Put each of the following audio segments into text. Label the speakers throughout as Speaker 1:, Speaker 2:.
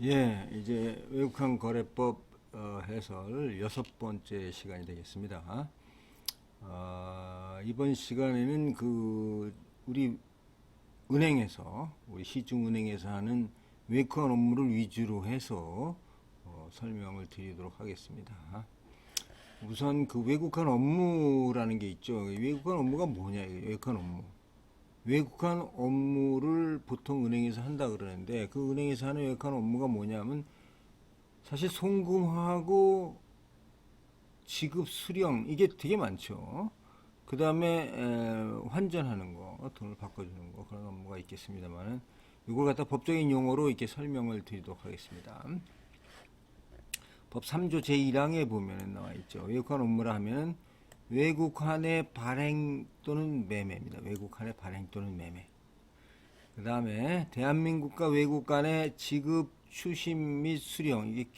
Speaker 1: 예, 이제 외국환 거래법 해설 6번째 시간이 되겠습니다. 이번 시간에는 우리 은행에서, 우리 시중은행에서 하는 외국환 업무를 위주로 해서 설명을 드리도록 하겠습니다. 우선 그 외국환 업무라는 게 있죠. 외국환 업무가 뭐냐, 이게 외국환 업무. 외국환 업무를 보통 은행에서 한다 그러는데, 그 은행에서 하는 외국환 업무가 뭐냐면 사실 송금하고 지급 수령, 이게 되게 많죠. 그 다음에 환전하는 거, 돈을 바꿔주는 거, 그런 업무가 있겠습니다만은 이걸 갖다 법적인 용어로 이렇게 설명을 드리도록 하겠습니다. 법 3조 제1항에 보면은 나와 있죠. 외국환 업무라 하면은 외국환의 발행 또는 매매입니다. 외국환의 발행 또는 매매. 그 다음에 대한민국과 외국 간의 지급, 추심 및 수령, 이게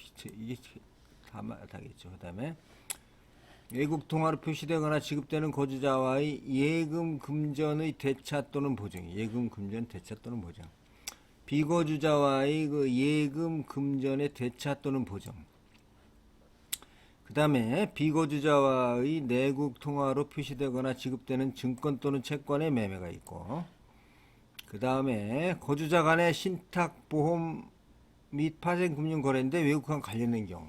Speaker 1: 다겠죠. 그 다음에 외국 통화로 표시되거나 지급되는 거주자와의 예금 금전의 대차 또는 보증, 예금 금전 대차 또는 보증. 비거주자와의 그 예금 금전의 대차 또는 보증. 그 다음에 비거주자와의 내국 통화로 표시되거나 지급되는 증권 또는 채권의 매매가 있고, 그 다음에 거주자 간의 신탁, 보험 및 파생금융 거래인데 외국환 관련된 경우,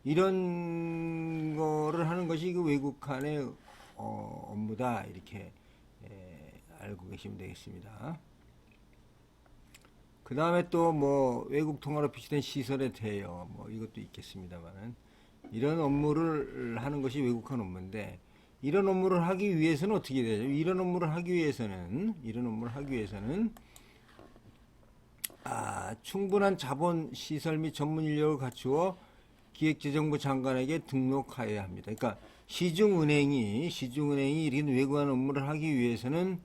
Speaker 1: 이런 거를 하는 것이 그 외국환의 업무다, 이렇게 알고 계시면 되겠습니다. 그 다음에 또 뭐 외국 통화로 표시된 시설의 대여, 뭐 이것도 있겠습니다만은, 이런 업무를 하는 것이 외국환 업무인데, 이런 업무를 하기 위해서는 어떻게 되죠? 이런 업무를 하기 위해서는 충분한 자본 시설 및 전문 인력을 갖추어 기획재정부 장관에게 등록하여야 합니다. 그러니까 시중은행이 이런 외국환 업무를 하기 위해서는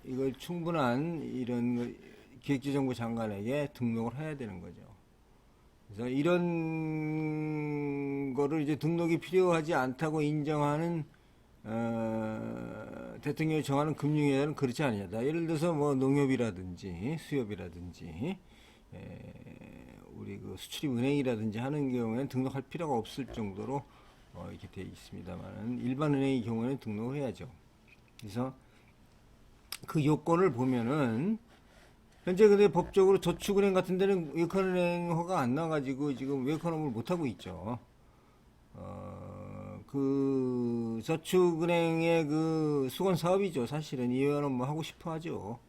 Speaker 1: 이걸 충분한 이런 기획재정부 장관에게 등록을 해야 되는 거죠. 그래서 이런 거를 이제 등록이 필요하지 않다고 인정하는 대통령이 정하는 금융회사는 그렇지 않느냐. 예를 들어서 뭐 농협이라든지 수협이라든지 우리 그 수출입은행이라든지 하는 경우에는 등록할 필요가 없을 정도로 이렇게 되어 있습니다만, 일반 은행의 경우에는 등록을 해야죠. 그래서 그 요건을 보면은 현재 근데 법적으로 저축은행 같은 데는 외국환은행 허가 안 나가지고 지금 외국환 업무를 못 하고 있죠. 그 저축은행의 그 수건 사업이죠. 사실은 이외환 업무 하고 싶어 하죠.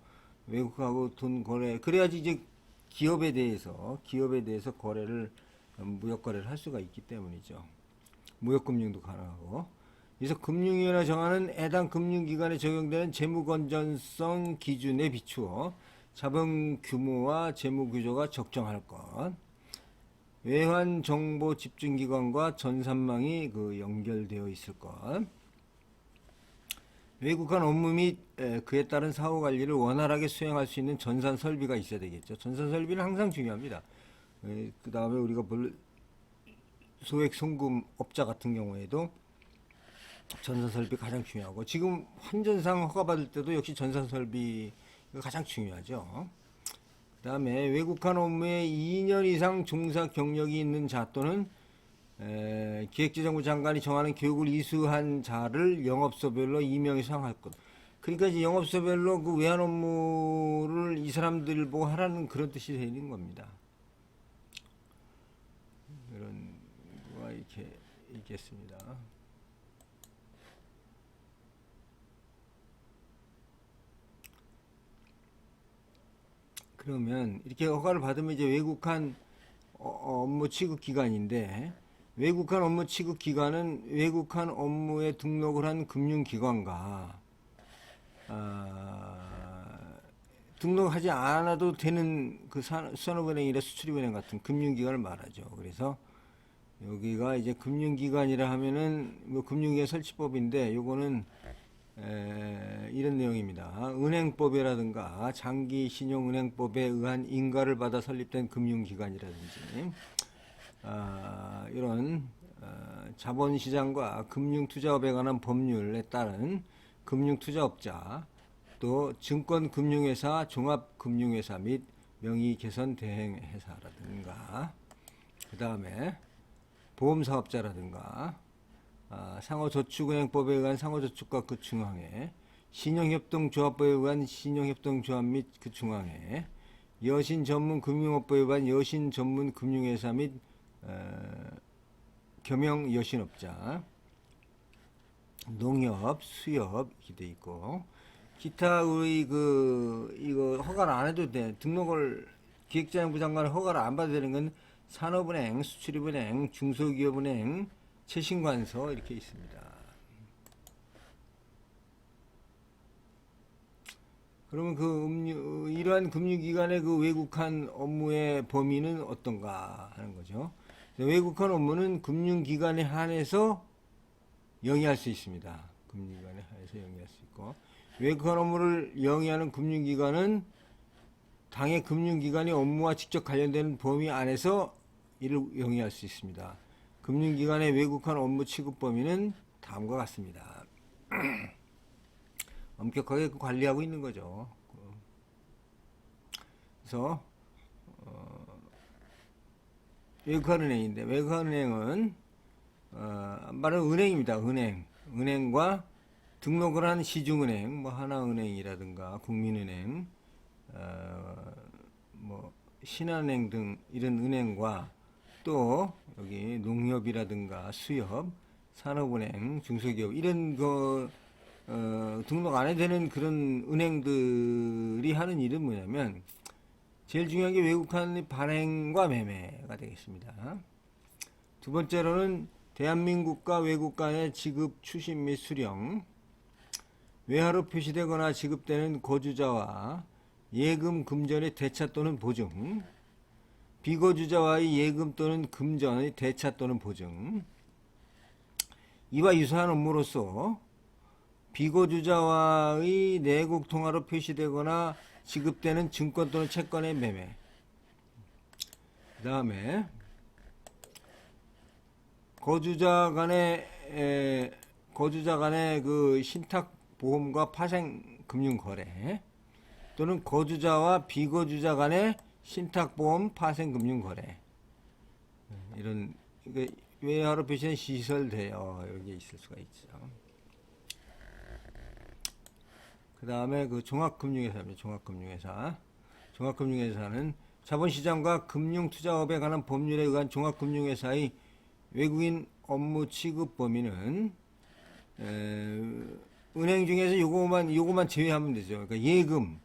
Speaker 1: 외국하고 돈 거래, 그래야지 이제 기업에 대해서 거래를, 무역 거래를 할 수가 있기 때문이죠. 무역금융도 가능하고. 그래서 금융위원회가 정하는 해당 금융기관에 적용되는 재무건전성 기준에 비추어 자본 규모와 재무 구조가 적정할 것. 외환 정보 집중기관과 전산망이 그 연결되어 있을 것. 외국환 업무 및 그에 따른 사후 관리를 원활하게 수행할 수 있는 전산 설비가 있어야 되겠죠. 전산 설비는 항상 중요합니다. 그 다음에 우리가 소액 송금 업자 같은 경우에도 전산 설비 가장 중요하고, 지금 환전상 허가 받을 때도 역시 전산 설비가 가장 중요하죠. 그 다음에 외국환 업무에 2년 이상 종사 경력이 있는 자 또는 기획재정부 장관이 정하는 교육을 이수한 자를 영업소별로 임명해서 할 것. 그러니까 이제 영업소별로 그 외환 업무를 이 사람들 보고 하라는 그런 뜻이 되는 겁니다. 이런 거가 이렇게 있겠습니다. 그러면 이렇게 허가를 받으면 이제 외국환 업무 취급 기관인데, 외국환 업무 취급 기관은 외국환 업무에 등록을 한 금융기관과 등록하지 않아도 되는 그 산업은행이나 수출입은행 같은 금융기관을 말하죠. 그래서 여기가 이제 금융기관이라 하면은 뭐 금융기관 설치법인데, 요거는 이런 내용입니다. 은행법이라든가 장기신용은행법에 의한 인가를 받아 설립된 금융기관이라든지 이런 자본시장과 금융투자업에 관한 법률에 따른 금융투자업자, 또 증권금융회사, 종합금융회사 및 명의 개선 대행 회사라든가, 그 다음에 보험사업자라든가, 상호저축은행법에 의한 상호저축과 그 중앙에, 신용협동조합법에 의한 신용협동조합 및 그 중앙에, 여신전문금융업법에 의한 여신전문금융회사 및 겸용여신업자, 농협, 수협 이렇게 돼 있고, 기타의 이거 허가를 안 해도 돼. 등록을 기획재정부 장관의 허가를 안 받아야 되는 건 산업은행, 수출입은행, 중소기업은행, 최신관서 이렇게 있습니다. 그러면 이러한 금융기관의 그 외국한 업무의 범위는 어떤가 하는 거죠. 외국한 업무는 금융기관에 한해서 영위할 수 있습니다. 금융기관에 한해서 영위할 수 있고, 외국한 업무를 영위하는 금융기관은 당해 금융기관의 업무와 직접 관련되는 범위 안에서 이를 영위할 수 있습니다. 금융기관의 외국한 업무 취급 범위는 다음과 같습니다. 엄격하게 관리하고 있는 거죠. 그래서 외국한 은행인데, 외국한 은행은 말은 은행입니다. 은행과 등록을 한 시중은행, 뭐 하나은행이라든가 국민은행, 뭐 신한은행 등 이런 은행과 또 여기 농협이라든가 수협, 산업은행, 중소기업 이런 등록 안 해도 되는 그런 은행들이 하는 일은 뭐냐면, 제일 중요한 게 외국한 발행과 매매가 되겠습니다. 두 번째로는 대한민국과 외국 간의 지급, 추심 및 수령, 외화로 표시되거나 지급되는 거주자와 예금 금전의 대차 또는 보증, 비거주자와의 예금 또는 금전의 대차 또는 보증, 이와 유사한 업무로서 비거주자와의 내국 통화로 표시되거나 지급되는 증권 또는 채권의 매매. 그 다음에 거주자 간의 그 신탁 보험과 파생 금융 거래, 또는 거주자와 비거주자 간의 신탁 보험 파생 금융 거래. 이런 외화로 표시된 시설 대여 여기에 있을 수가 있죠. 그 다음에 그 종합금융회사입니다. 종합금융회사는 자본시장과 금융투자업에 관한 법률에 의한 종합금융회사의 외국인 업무 취급 범위는 은행 중에서 요거만 제외하면 되죠. 그러니까 예금하고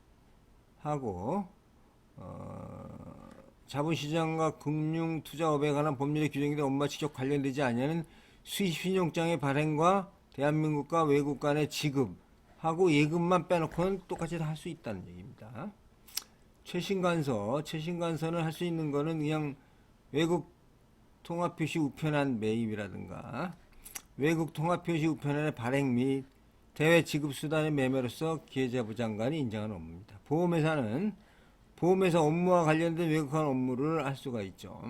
Speaker 1: 자본시장과 금융투자업에 관한 법률에 규정된 업무와 직접 관련되지 않는 수입신용장의 발행과 대한민국과 외국 간의 지급하고 예금만 빼놓고는 똑같이 다 할 수 있다는 얘기입니다. 최신관서는 할 수 있는 거는 그냥 외국 통화표시 우편한 매입이라든가 외국 통화표시 우편안의 발행 및 대외 지급수단의 매매로서 기재부 장관이 인정하는 업무입니다. 보험회사 업무와 관련된 외국한 업무를 할 수가 있죠.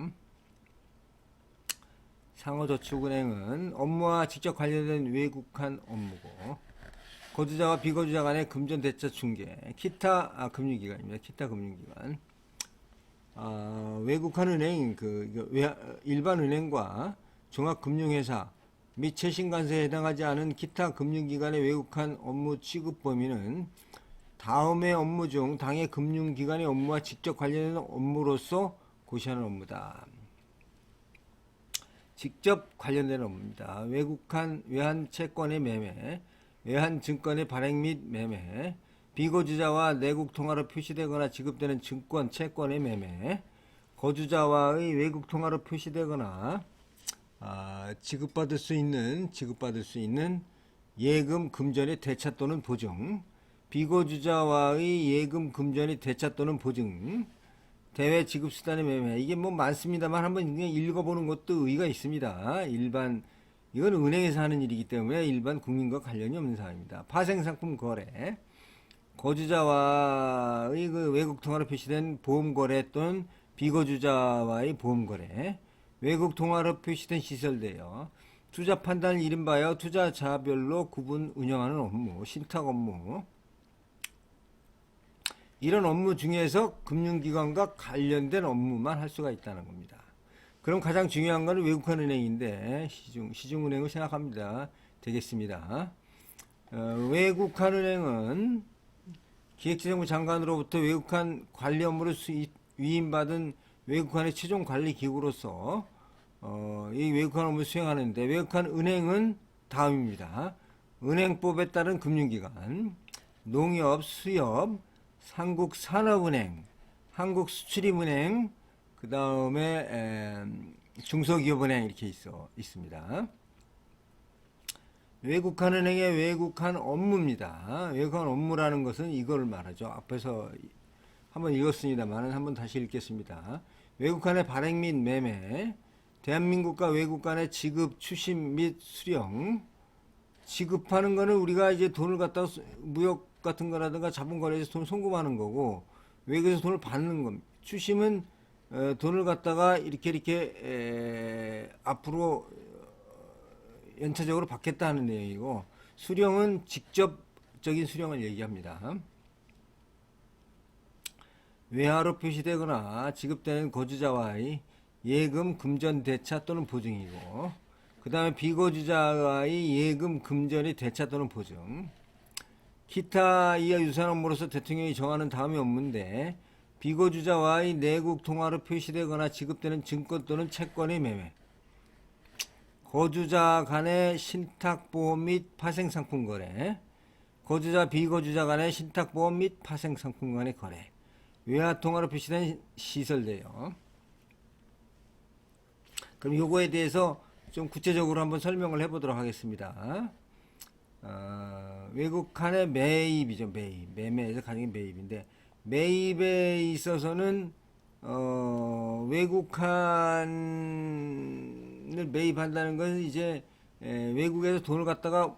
Speaker 1: 상호저축은행은 업무와 직접 관련된 외국한 업무고, 거주자와 비거주자 간의 금전 대차 중개, 기타 금융기관입니다. 기타 금융기관. 외국한 은행, 일반 은행과 종합금융회사 및 최신관세에 해당하지 않은 기타 금융기관의 외국한 업무 취급 범위는 다음의 업무 중 당해 금융기관의 업무와 직접 관련된 업무로서 고시하는 업무다. 직접 관련된 업무입니다. 외환 채권의 매매, 외환 증권의 발행 및 매매, 비거주자와 내국 통화로 표시되거나 지급되는 증권, 채권의 매매, 거주자와의 외국 통화로 표시되거나 지급받을 수 있는 예금, 금전의 대차 또는 보증, 비거주자와의 예금, 금전의 대차 또는 보증, 대외 지급수단의 매매. 이게 뭐 많습니다만 한번 그냥 읽어보는 것도 의의가 있습니다. 이건 은행에서 하는 일이기 때문에 일반 국민과 관련이 없는 사항입니다. 파생상품 거래, 거주자와의 그 외국 통화로 표시된 보험 거래 또는 비거주자와의 보험 거래, 외국 통화로 표시된 시설 대여, 투자 판단을 이른바여 투자자별로 구분 운영하는 업무, 신탁 업무, 이런 업무 중에서 금융기관과 관련된 업무만 할 수가 있다는 겁니다. 그럼 가장 중요한 것은 외국한 은행인데 시중은행을 생각합니다. 되겠습니다. 외국한 은행은 기획재정부 장관으로부터 외국한 관리 업무를 위임받은 외국한의 최종 관리 기구로서 이 외국한 업무를 수행하는데 외국한 은행은 다음입니다. 은행법에 따른 금융기관, 농협, 수협, 한국산업은행, 한국수출입은행, 그 다음에 중소기업은행 이렇게 있습니다. 외국한 은행의 외국한 업무입니다. 외국한 업무라는 것은 이걸 말하죠. 앞에서 한번 읽었습니다만 한번 다시 읽겠습니다. 외국한의 발행 및 매매, 대한민국과 외국 간의 지급, 추심 및 수령. 지급하는 거는 우리가 이제 돈을 갖다 무역 같은 거라든가 자본 거래에서 돈을 송금하는 거고, 외국에서 돈을 받는 겁니다. 추심은 돈을 갖다가 이렇게 앞으로 연차적으로 받겠다 하는 내용이고, 수령은 직접적인 수령을 얘기합니다. 외화로 표시되거나 지급되는 거주자와의 예금, 금전, 대차 또는 보증이고, 그 다음에 비거주자와의 예금, 금전의 대차 또는 보증. 기타 이하 유사한 업무로서 대통령이 정하는 다음의 업무인데, 비거주자와의 내국 통화로 표시되거나 지급되는 증권 또는 채권의 매매, 거주자 간의 신탁보험 및 파생상품 거래, 거주자 비거주자 간의 신탁보험 및 파생상품 간의 거래, 외화통화로 표시된 시설대요. 그럼 요거에 대해서 좀 구체적으로 한번 설명을 해보도록 하겠습니다. 외국한의 매입이죠. 매매에서 가능한 매입인데, 매입에 있어서는 외국한을 매입한다는 것은 이제 외국에서 돈을 갖다가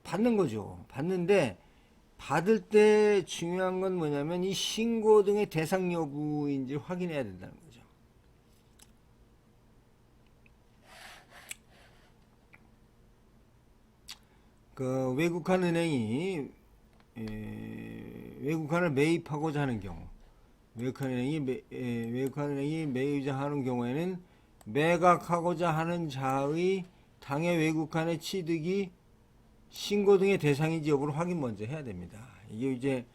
Speaker 1: 받는 거죠. 받는데 받을 때 중요한 건 뭐냐면 이 신고 등의 대상 여부인지 확인해야 된다는 거죠. 그 외국한 은행이 외국한을 매입하고자 하는 경우, 외국한 은행이 매입자 하는 경우에는 매각하고자 하는 자의 당해 외국한의 취득이 신고 등의 대상인지 여부를 확인 먼저 해야 됩니다. 이게 이제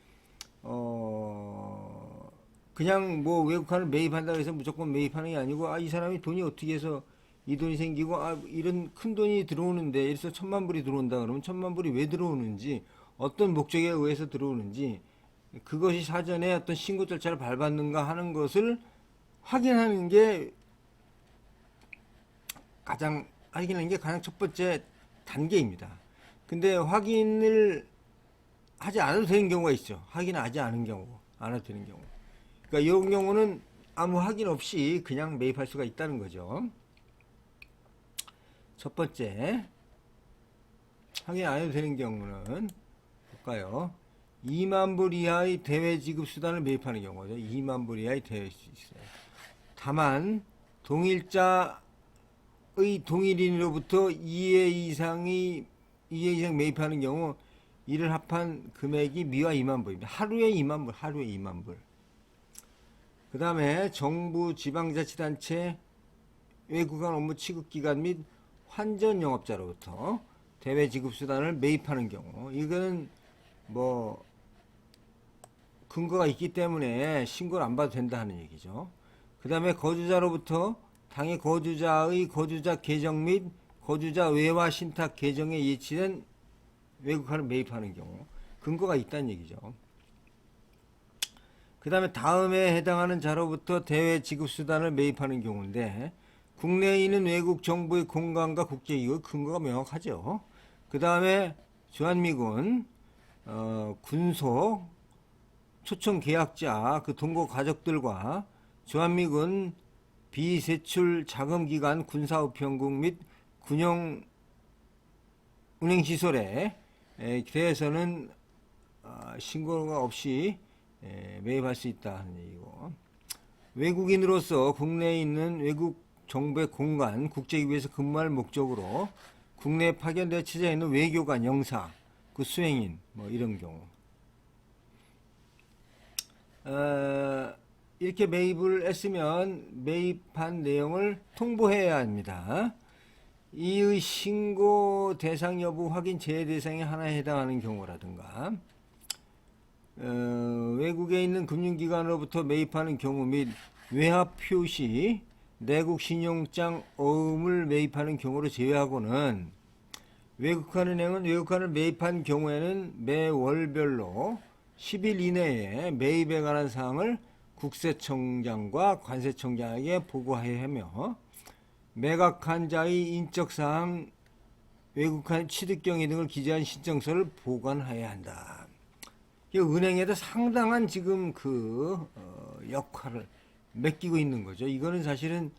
Speaker 1: 그냥 뭐 외국한을 매입한다 해서 무조건 매입하는 게 아니고, 이 사람이 돈이 어떻게 해서 이 돈이 생기고, 이런 큰 돈이 들어오는데, 예를 들어서 1,000,000불이 들어온다 그러면 1,000,000불이 왜 들어오는지, 어떤 목적에 의해서 들어오는지, 그것이 사전에 어떤 신고 절차를 밟았는가 하는 것을 확인하는 게 가장 첫 번째 단계입니다. 근데 확인을 하지 않아도 되는 경우가 있죠. 확인하지 않은 경우, 안 해도 되는 경우. 그러니까 이런 경우는 아무 확인 없이 그냥 매입할 수가 있다는 거죠. 첫 번째, 확인 안 해도 되는 경우는 볼까요? 20,000불 이하의 대외 지급 수단을 매입하는 경우죠. 20,000불 이하의 대외 지급 수단. 다만 동일자의 동일인으로부터 2회 이상 매입하는 경우 이를 합한 금액이 미화 20,000불입니다. 하루에 20,000불. 그 다음에 정부, 지방자치단체, 외국간 업무 취급기관 및 환전 영업자로부터 대외 지급 수단을 매입하는 경우, 이거는 뭐 근거가 있기 때문에 신고를 안 봐도 된다 하는 얘기죠. 그 다음에 거주자로부터 당해 거주자의 거주자 계정 및 거주자 외화 신탁 계정에 예치된 외국한을 매입하는 경우, 근거가 있다는 얘기죠. 그 다음에 다음에 해당하는 자로부터 대외 지급 수단을 매입하는 경우인데, 국내에 있는 외국 정부의 공간과 국제기구, 근거가 명확하죠. 그 다음에 주한미군 군속 초청 계약자 그 동거 가족들과 주한미군 비세출 자금기관 군사우편국 및 군용 운행시설에 대해서는 신고가 없이 매입할 수 있다는 얘기고, 외국인으로서 국내에 있는 외국 정부의 공간, 국제기구에서 근무할 목적으로 국내에 파견되어 취재해 있는 외교관, 영사, 그 수행인, 뭐 이런 경우. 이렇게 매입을 했으면 매입한 내용을 통보해야 합니다. 이의 신고 대상 여부 확인 제외 대상에 하나에 해당하는 경우라든가 외국에 있는 금융기관으로부터 매입하는 경우 및 외화 표시, 내국 신용장 어음을 매입하는 경우를 제외하고는 외국한 은행은 외국한을 매입한 경우에는 매월별로 10일 이내에 매입에 관한 사항을 국세청장과 관세청장에게 보고해야 하며 매각한 자의 인적사항, 외국한 취득경위 등을 기재한 신청서를 보관해야 한다. 은행에도 상당한 지금 역할을 맡기고 있는 거죠. 이거는 사실은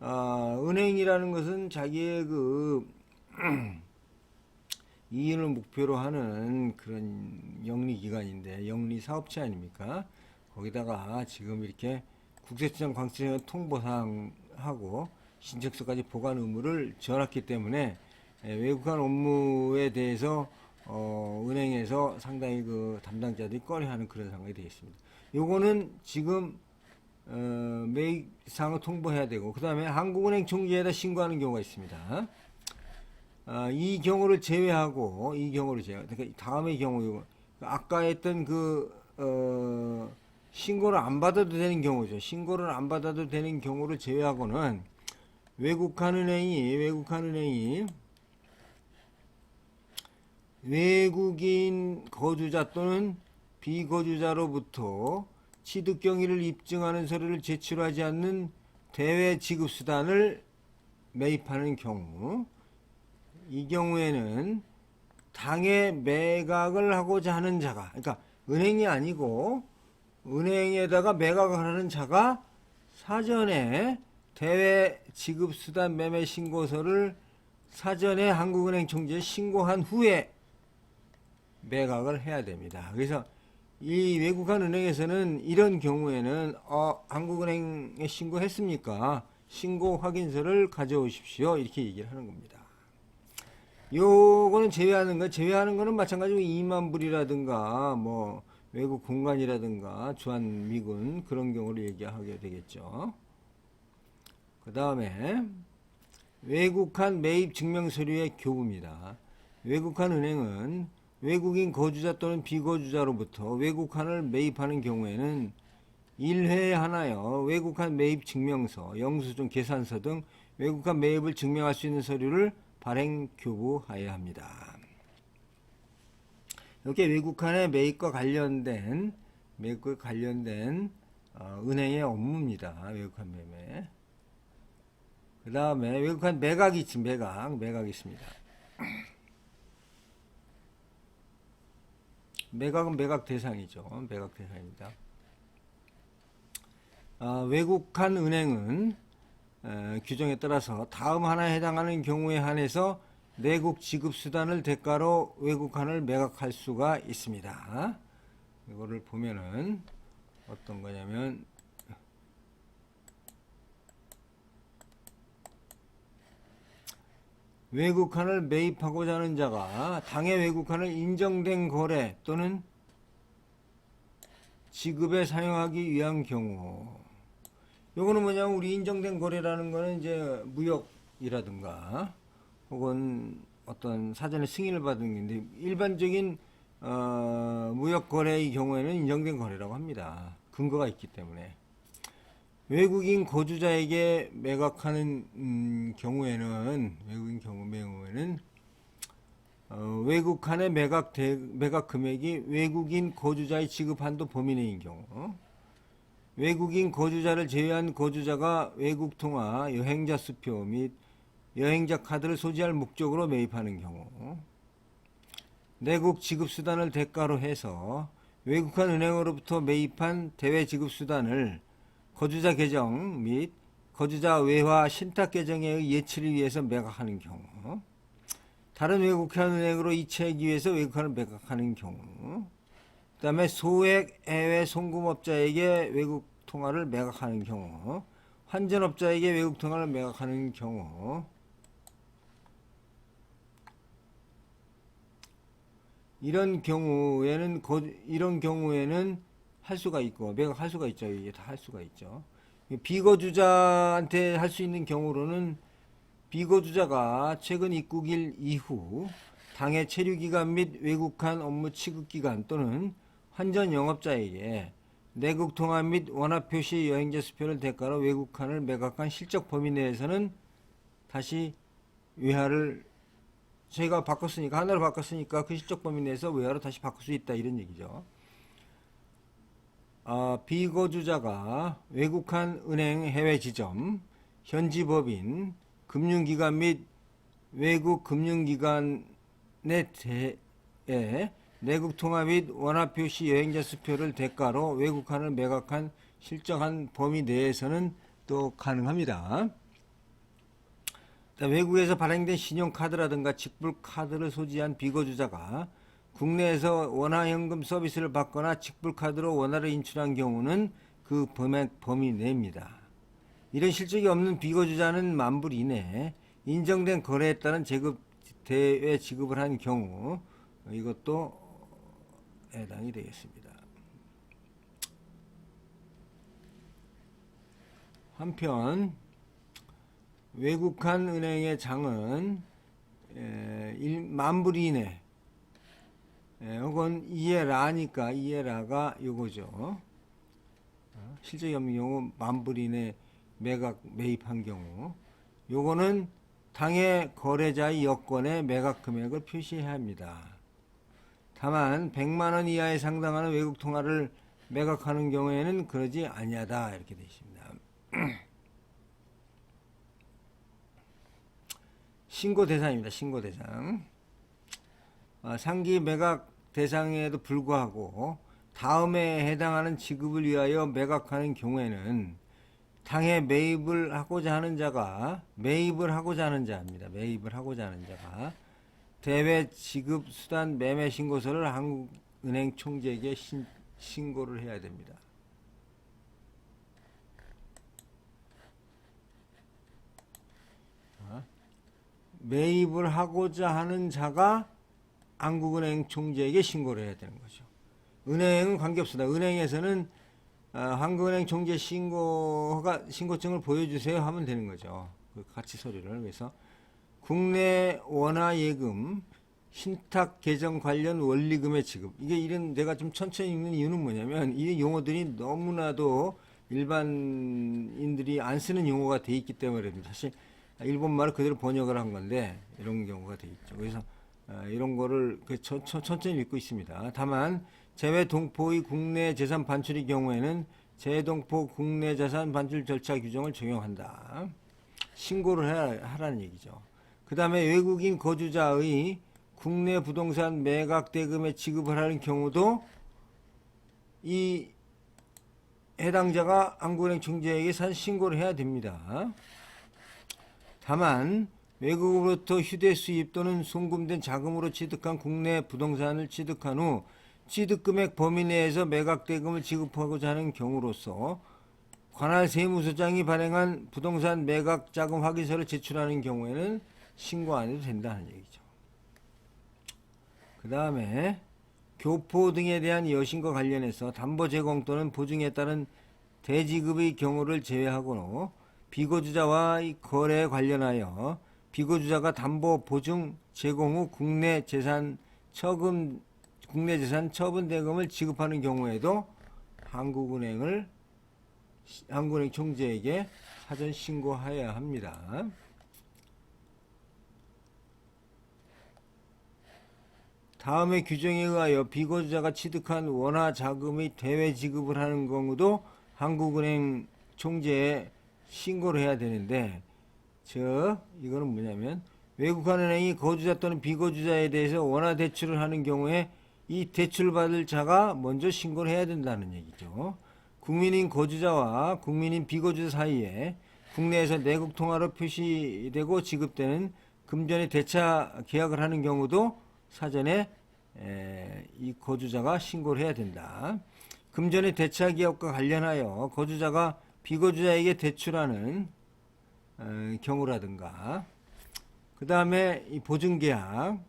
Speaker 1: 은행이라는 것은 자기의 이윤을 목표로 하는 그런 영리기관인데 영리 사업체 아닙니까? 거기다가 지금 이렇게 국세청 관세청 통보사항하고 신청서까지 보관 의무를 지어놨기 때문에 외국한 업무에 대해서 은행에서 상당히 담당자들이 꺼려하는 그런 상황이 되겠습니다. 요거는 지금 매입 사항을 통보해야 되고 그 다음에 한국은행 총재에다 신고하는 경우가 있습니다. 이 경우를 제외하고 그러니까 다음의 경우 아까 했던 신고를 안 받아도 되는 경우죠. 신고를 안 받아도 되는 경우를 제외하고는 외국한 은행이 외국인 거주자 또는 비거주자로부터 취득 경위를 입증하는 서류를 제출하지 않는 대외 지급 수단을 매입하는 경우, 이 경우에는 당해 매각을 하고자 하는 자가, 그러니까 은행이 아니고 은행에다가 매각을 하는 자가 사전에 대외 지급 수단 매매 신고서를 사전에 한국은행 총재에 신고한 후에 매각을 해야 됩니다. 그래서 이 외국한 은행에서는 이런 경우에는 한국은행에 신고했습니까? 신고 확인서를 가져오십시오. 이렇게 얘기를 하는 겁니다. 요거는 제외하는 거는 마찬가지로 2만 불이라든가 뭐 외국 공간이라든가 주한 미군 그런 경우를 얘기하게 되겠죠. 그 다음에 외국한 매입 증명 서류의 교부입니다. 외국한 은행은 외국인 거주자 또는 비거주자로부터 외국한을 매입하는 경우에는 1회에 하나여 외국한 매입 증명서, 영수증, 계산서 등 외국한 매입을 증명할 수 있는 서류를 발행 교부하여야 합니다. 이렇게 외국한의 매입과 관련된 은행의 업무입니다. 외국한 매매. 그 다음에 외국한 매각이 있습니다. 매각은 매각 대상이죠. 매각 대상입니다. 외국한 은행은 규정에 따라서 다음 하나에 해당하는 경우에 한해서 내국 지급 수단을 대가로 외국한을 매각할 수가 있습니다. 이거를 보면은 어떤 거냐면 외국한을 매입하고자 하는 자가 당해 외국한을 인정된 거래 또는 지급에 사용하기 위한 경우, 요거는 뭐냐면 우리 인정된 거래라는 거는 이제 무역이라든가 혹은 어떤 사전에 승인을 받은 건데 일반적인 무역 거래의 경우에는 인정된 거래라고 합니다. 근거가 있기 때문에. 외국인 거주자에게 매각하는 경우에는 외국한의 매각 금액이 외국인 거주자의 지급 한도 범위 내인 경우, 외국인 거주자를 제외한 거주자가 외국 통화, 여행자 수표 및 여행자 카드를 소지할 목적으로 매입하는 경우, 내국 지급 수단을 대가로 해서 외국한 은행으로부터 매입한 대외 지급 수단을 거주자 계정 및 거주자 외화 신탁 계정에 의해 예치를 위해서 매각하는 경우, 다른 외국한 은행으로 이체하기 위해서 외국한을 매각하는 경우, 그 다음에 소액 해외 송금업자에게 외국 통화를 매각하는 경우, 환전업자에게 외국 통화를 매각하는 경우, 이런 경우에는 할 수가 있고 매각할 수가 있죠. 이게 다 할 수가 있죠. 비거주자한테 할 수 있는 경우로는 비거주자가 최근 입국일 이후 당해 체류기간 및 외국한 업무 취급기간 또는 환전 영업자에게 내국 통화 및 원화 표시 여행자 수표를 대가로 외국한을 매각한 실적 범위 내에서는 다시 외화를 저희가 바꿨으니까 하나로 바꿨으니까 그 실적 범위 내에서 외화로 다시 바꿀 수 있다 이런 얘기죠. 비거주자가 외국한 은행 해외 지점, 현지 법인, 금융기관 및 외국 금융기관에 대해 내국 통화 및 원화 표시 여행자 수표를 대가로 외국한을 매각한 실적한 범위 내에서는 또 가능합니다. 외국에서 발행된 신용카드라든가 직불카드를 소지한 비거주자가 국내에서 원화현금 서비스를 받거나 직불카드로 원화를 인출한 경우는 그 범위 내입니다. 이런 실적이 없는 비거주자는 만불 이내 인정된 거래에 따른 대외 지급을 한 경우 이것도 해당이 되겠습니다. 한편 외국한 은행의 장은 만불 이내 혹은 이해라니까 이해라가 요거죠. 실적이 없는 경우 만불 이내 매입한 경우 요거는 당해 거래자의 여권에 매각 금액을 표시해야 합니다. 다만 100만원 이하에 상당하는 외국 통화를 매각하는 경우에는 그러지 아니하다 이렇게 되어 있습니다. 신고 대상입니다. 신고 대상. 상기 매각 대상에도 불구하고 다음에 해당하는 지급을 위하여 매각하는 경우에는 당해 매입을 하고자 하는 자입니다. 매입을 하고자 하는 자가 대외 지급 수단 매매 신고서를 한국은행 총재에게 신고를 해야 됩니다. 매입을 하고자 하는 자가 한국은행 총재에게 신고를 해야 되는 거죠. 은행은 관계없습니다. 은행에서는 한국은행 총재 신고증을 보여주세요 하면 되는 거죠. 그 가치 서류를. 그래서 국내 원화 예금 신탁 계정 관련 원리금의 지급. 이게 이런 내가 좀 천천히 읽는 이유는 뭐냐면 이 용어들이 너무나도 일반인들이 안 쓰는 용어가 돼 있기 때문입니다. 사실 일본말을 그대로 번역을 한 건데 이런 경우가 돼 있죠. 그래서 이런 거를 천천히 읽고 있습니다. 다만 재외동포의 국내 재산 반출의 경우에는 재외동포 국내 재산 반출 절차 규정을 적용한다. 신고를 하라는 얘기죠. 그 다음에 외국인 거주자의 국내 부동산 매각 대금에 지급을 하는 경우도 이 해당자가 한국은행 총재에게 신고를 해야 됩니다. 다만 외국으로부터 휴대 수입 또는 송금된 자금으로 취득한 국내 부동산을 취득한 후 취득금액 범위 내에서 매각 대금을 지급하고자 하는 경우로서 관할 세무서장이 발행한 부동산 매각 자금 확인서를 제출하는 경우에는 신고 안 해도 된다는 얘기죠. 그 다음에 교포 등에 대한 여신과 관련해서 담보 제공 또는 보증에 따른 대지급의 경우를 제외하고 비거주자와의 거래에 관련하여 비거주자가 담보 보증 제공 후 국내 재산 처분 대금을 지급하는 경우에도 한국은행 총재에게 사전 신고해야 합니다. 다음의 규정에 의하여 비거주자가 취득한 원화 자금의 대외 지급을 하는 경우도 한국은행 총재에 신고를 해야 되는데, 이거는 뭐냐면 외국한 은행이 거주자 또는 비거주자에 대해서 원화 대출을 하는 경우에 이 대출받을 자가 먼저 신고를 해야 된다는 얘기죠. 국민인 거주자와 국민인 비거주자 사이에 국내에서 내국 통화로 표시되고 지급되는 금전의 대차 계약을 하는 경우도 사전에 이 거주자가 신고를 해야 된다. 금전의 대차 계약과 관련하여 거주자가 비거주자에게 대출하는 경우라든가, 그 다음에 이 보증계약,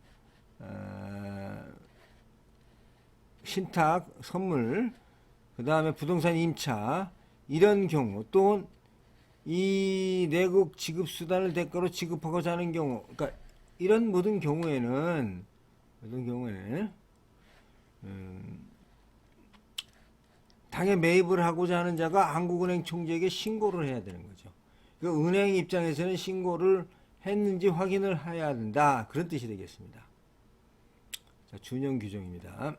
Speaker 1: 신탁, 선물, 그 다음에 부동산 임차, 이런 경우, 또 이 내국 지급 수단을 대가로 지급하고자 하는 경우, 그러니까 이런 모든 경우에는 당해 매입을 하고자 하는 자가 한국은행 총재에게 신고를 해야 되는 거죠. 그 은행 입장에서는 신고를 했는지 확인을 해야 된다, 그런 뜻이 되겠습니다. 자, 준용 규정입니다.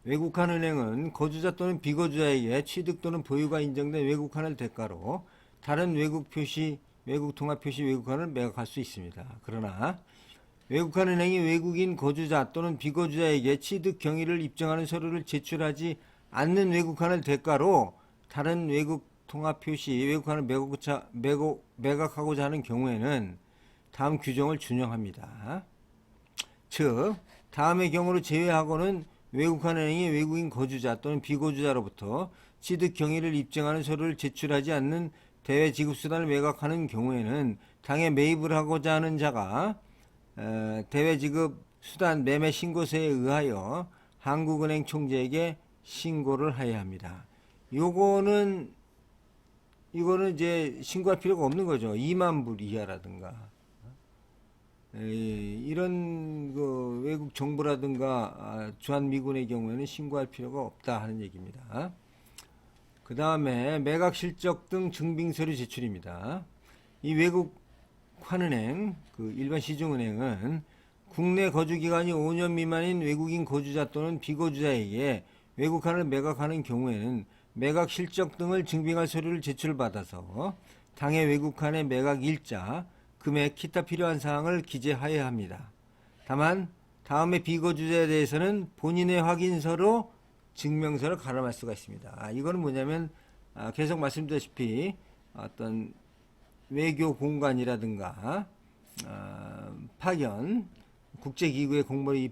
Speaker 1: 외국한 은행은 거주자 또는 비거주자에게 취득 또는 보유가 인정된 외국환을 대가로 다른 외국 통화 표시 외국환을 매각할 수 있습니다. 그러나 외국한 은행이 외국인 거주자 또는 비거주자에게 취득 경위를 입증하는 서류를 제출하지 않는 외국환을 대가로 다른 외국 통화 표시 외국환을 매각하고자 하는 경우에는 다음 규정을 준용합니다. 즉, 다음의 경우를 제외하고는 외국한 은행이 외국인 거주자 또는 비거주자로부터 취득 경위를 입증하는 서류를 제출하지 않는 대외 지급수단을 매각하는 경우에는 당해 매입을 하고자 하는 자가 대외 지급 수단 매매 신고서에 의하여 한국은행 총재에게 신고를 해야 합니다. 이거는 이제 신고할 필요가 없는 거죠. 2만 불 이하라든가 이런 그 외국 정보라든가 주한미군의 경우에는 신고할 필요가 없다 하는 얘기입니다. 그 다음에 매각 실적 등 증빙서류 제출입니다. 이 외국 환은행, 그 일반 시중은행은 국내 거주기간이 5년 미만인 외국인 거주자 또는 비거주자에게 외국환을 매각하는 경우에는 매각 실적 등을 증빙할 서류를 제출받아서 당해 외국환의 매각 일자, 금액, 기타 필요한 사항을 기재하여야 합니다. 다만 다음에 비거주자에 대해서는 본인의 확인서로 증명서를 가름할 수가 있습니다. 이거는 뭐냐면 계속 말씀드렸다시피 어떤 외교 공간이라든가 파견, 국제기구에 공무원을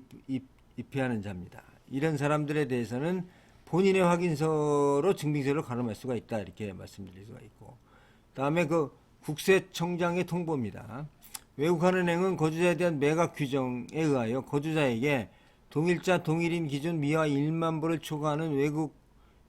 Speaker 1: 입회하는 자입니다. 이런 사람들에 대해서는 본인의 확인서로 증빙서를 가름할 수가 있다, 이렇게 말씀드릴 수가 있고, 다음에 그 국세청장의 통보입니다. 외국환은행은 거주자에 대한 매각 규정에 의하여 거주자에게 동일자 동일인 기준 미화 1만 불을 초과하는 외국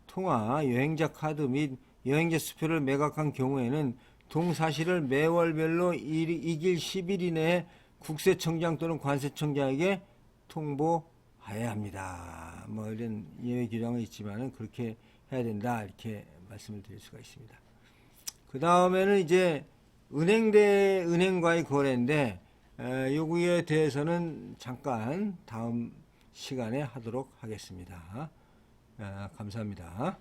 Speaker 1: 통화 여행자 카드 및 여행자 수표를 매각한 경우에는 동사실을 매월별로 이길 10일 이내에 국세청장 또는 관세청장에게 통보해야 합니다. 뭐 이런 예외 규정은 있지만은 그렇게 해야 된다, 이렇게 말씀을 드릴 수가 있습니다. 그 다음에는 이제 은행 대 은행과의 거래인데, 요구에 대해서는 잠깐 다음 시간에 하도록 하겠습니다. 감사합니다.